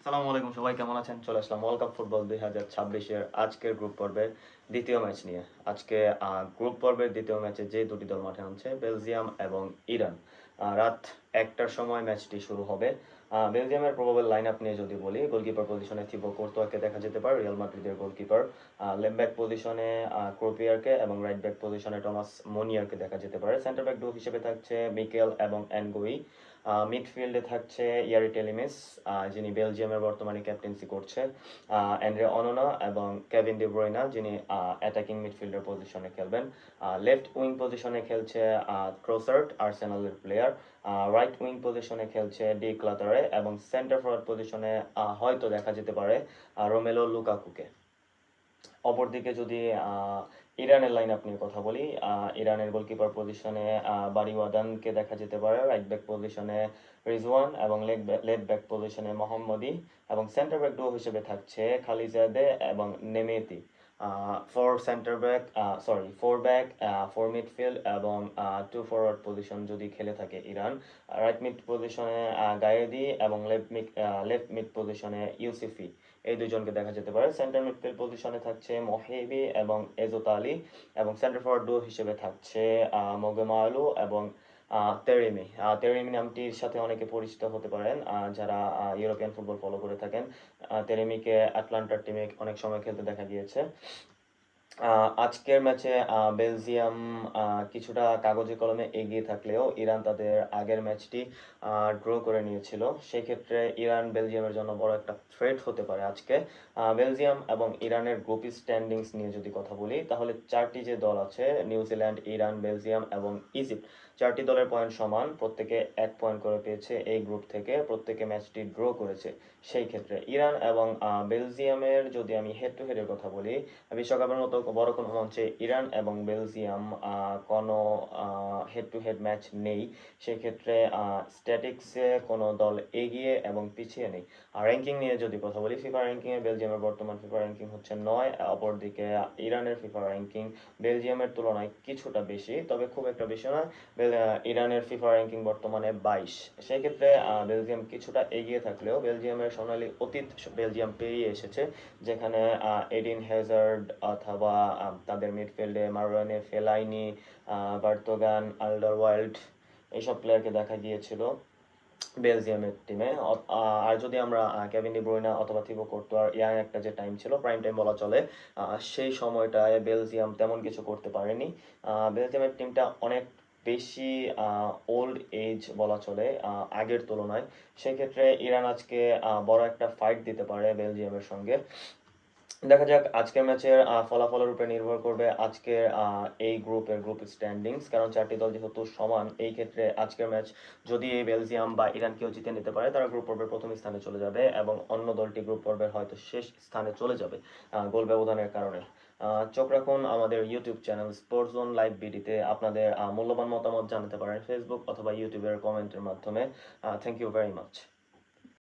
সালামু আলাইকুম, সবাই কেমন আছেন? চলে আসলাম ওয়ার্ল্ড কাপ ফুটবল 2026-এর আজকের গ্রুপ পর্বের দ্বিতীয় ম্যাচ নিয়ে। আজকে গ্রুপ পর্বের দ্বিতীয় ম্যাচে যে দুটি দল মাঠে নামছে, বেলজিয়াম এবং ইরান। রাত 1টার সময় ম্যাচটি শুরু হবে। বেলজিয়ামের প্রবাবল লাইন আপ নিয়ে যদি বলি, গোলকিপার পজিশনে থিবো কোর্তোয়াকে দেখা যেতে পারে, রিয়াল মাদ্রিদের গোলকিপার। লেফট ব্যাক পজিশনে ক্রোপিয়ারকে এবং রাইট ব্যাক পজিশনে টমাস মনিয়ারকে দেখা যেতে পারে। সেন্টার ব্যাক ডু হিসেবে থাকছে মিকেল এবং অ্যানগোই। মিডফিল্ডে থাকছে ইয়ারি টেলিমিস, যিনি বেলজিয়ামের বর্তমানে ক্যাপ্টেন্সি করছে, অ্যান্ড্রে অনোনা এবং কেভিন ডি ব্রুইনা, যিনি অ্যাটাকিং মিডফিল্ডার পজিশনে খেলবেন। লেফট উইং পজিশনে খেলছে ট্রোসার্ট, আর্সেনালের প্লেয়ার। রাইট উইং পজিশনে খেলছে ডি ক্লাতারে এবং সেন্টার ফরওয়ার্ড পজিশনে হয়তো দেখা যেতে পারে রোমেলো লুকাকুকে। অপরদিকে যদি ইরানের লাইন আপ নিয়ে কথা বলি, ইরানের গোলকিপার পজিশনে বারি ওয়াদানকে দেখা যেতে পারে, রাইট ব্যাক পজিশনে রিজওয়ান এবং লেফট ব্যাক পজিশনে মোহাম্মদি এবং সেন্টার ব্যাক ডুও হিসেবে থাকছে খালিজাদে এবং নেমেতি। Four centre back, four back, four midfield এবং টু ফরওয়ার্ড পজিশন যদি খেলে থাকে ইরান, রাইট মিড পজিশনে গায়েদি এবং লেফট মিড পজিশনে ইউসিফি, এই দুজনকে দেখা যেতে পারে। সেন্টার মিডফিল্ড পজিশনে থাকছে মহেবি এবং এজোত আলী এবং সেন্টার ফরওয়ার্ড ডুও হিসেবে থাকছে মোগেমালু এবং তেরিমি। তেরিমি নামটির সাথে অনেকে পরিচিত হতে পারেন যারা ইউরোপিয়ান ফুটবল ফলো করে থাকেন। তেরিমিকে আটলান্টার টিমে অনেক সময় খেলতে দেখা গিয়েছে। আজকের ম্যাচে বেলজিয়াম কিছুটা কাগজে কলমে এগিয়ে থাকলেও ইরান তাদের আগের ম্যাচটি ড্র করে নিয়েছিল। সেক্ষেত্রে ইরান বেলজিয়ামের জন্য বড় একটা থ্রেট হতে পারে আজকে। বেলজিয়াম এবং ইরানের গ্রুপ স্ট্যান্ডিংস নিয়ে যদি কথা বলি, তাহলে চারটি যে দল আছে, নিউজিল্যান্ড, ইরান, বেলজিয়াম এবং ইজিপ্ট, চারটি দলের পয়েন্ট সমান, প্রত্যেকে 1 পয়েন্ট করে পেয়েছে এই গ্রুপ থেকে, প্রত্যেকে ম্যাচটি ড্র করেছে। সেই ক্ষেত্রে ইরান এবং বেলজিয়ামের যদি আমি হেড টু হেডের কথা বলি, বিশ্বকাপের মতো বড় কোনো মঞ্চে ইরান এবং বেলজিয়াম কোনো হেড টু হেড ম্যাচ নেই। সেক্ষেত্রে স্ট্যাটিক্সে কোনো দল এগিয়ে এবং পিছিয়ে নেই। আর র্যাঙ্কিং নিয়ে যদি কথা বলি, ফিফা র্যাঙ্কিংয়ে বেলজিয়ামের বর্তমান ফিফা র্যাঙ্কিং হচ্ছে 9, অপরদিকে ইরানের ফিফা র্যাঙ্কিং বেলজিয়ামের তুলনায় কিছুটা বেশি, তবে খুব একটা বেশি না। ইরানের ফিফা র্যাঙ্কিং বর্তমানে 22। সেক্ষেত্রে বেলজিয়াম কিছুটা এগিয়ে থাকলেও বেলজিয়ামের সোনালী অতীত বেলজিয়াম পেরিয়ে এসেছে, যেখানে এডিন হ্যাজার্ড অথবা তাদের মিডফিল্ডে মারওয়ানে ফেলাইনি, বার্তোগান, আল্ডারওয়ার্ল্ড, এইসব প্লেয়ারকে দেখা গিয়েছিল বেলজিয়ামের টিমে। আর যদি আমরা কেভিন ডি ব্রুইনা অথবা থিবো কোর্তোয়ার ইয়াং একটা যে টাইম ছিল, প্রাইম টাইম বলা চলে, সেই সময়টায় বেলজিয়াম তেমন কিছু করতে পারেনি। বেলজিয়ামের টিমটা অনেক বেশি ওল্ড এজ বলা চলে আগের তুলনায়। সেক্ষেত্রে ইরান আজকে বড় একটা ফাইট দিতে পারে বেলজিয়ামের সঙ্গে। দেখা যাক আজকের ম্যাচের ফলাফলের উপরে নির্ভর করবে আজকের এই গ্রুপ স্ট্যান্ডিংস, কারণ চারটি দল যেহেতু সমান, এই ক্ষেত্রে আজকের ম্যাচ যদি বেলজিয়াম বা ইরান কেউ জিতে নিতে পারে, তারা গ্রুপ পর্বের প্রথম স্থানে চলে যাবে এবং অন্য দলটি গ্রুপ পর্বের হয়তো শেষ স্থানে চলে যাবে গোল ব্যবধানের কারণে। চোখ রাখুন আমাদের YouTube channel sports zone live বিডিতে। আপনাদের মূল্যবান মতামত জানাতে পারেন ফেসবুক অথবা ইউটিউবের কমেন্টের মাধ্যমে। Thank you very much.